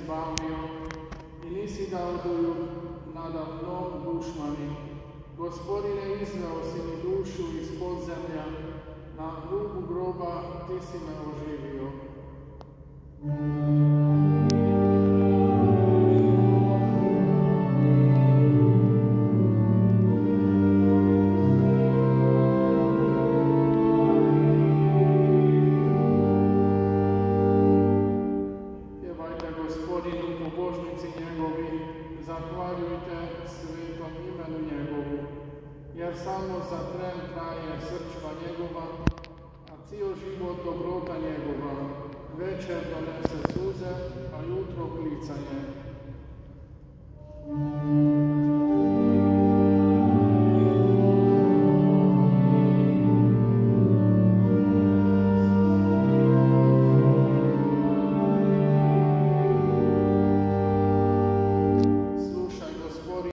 izbavio i nisi dao doju nada mnom dušmani. Gospodine, izveo si mi dušu iz podzemlja, na rubu groba ti si me oživio. Zahvaljujte svetom imenu njegovu, jer samo za tren traje srčva njegova, a cijel život dobrota njegova. Večer donese suze, a jutro klicanje.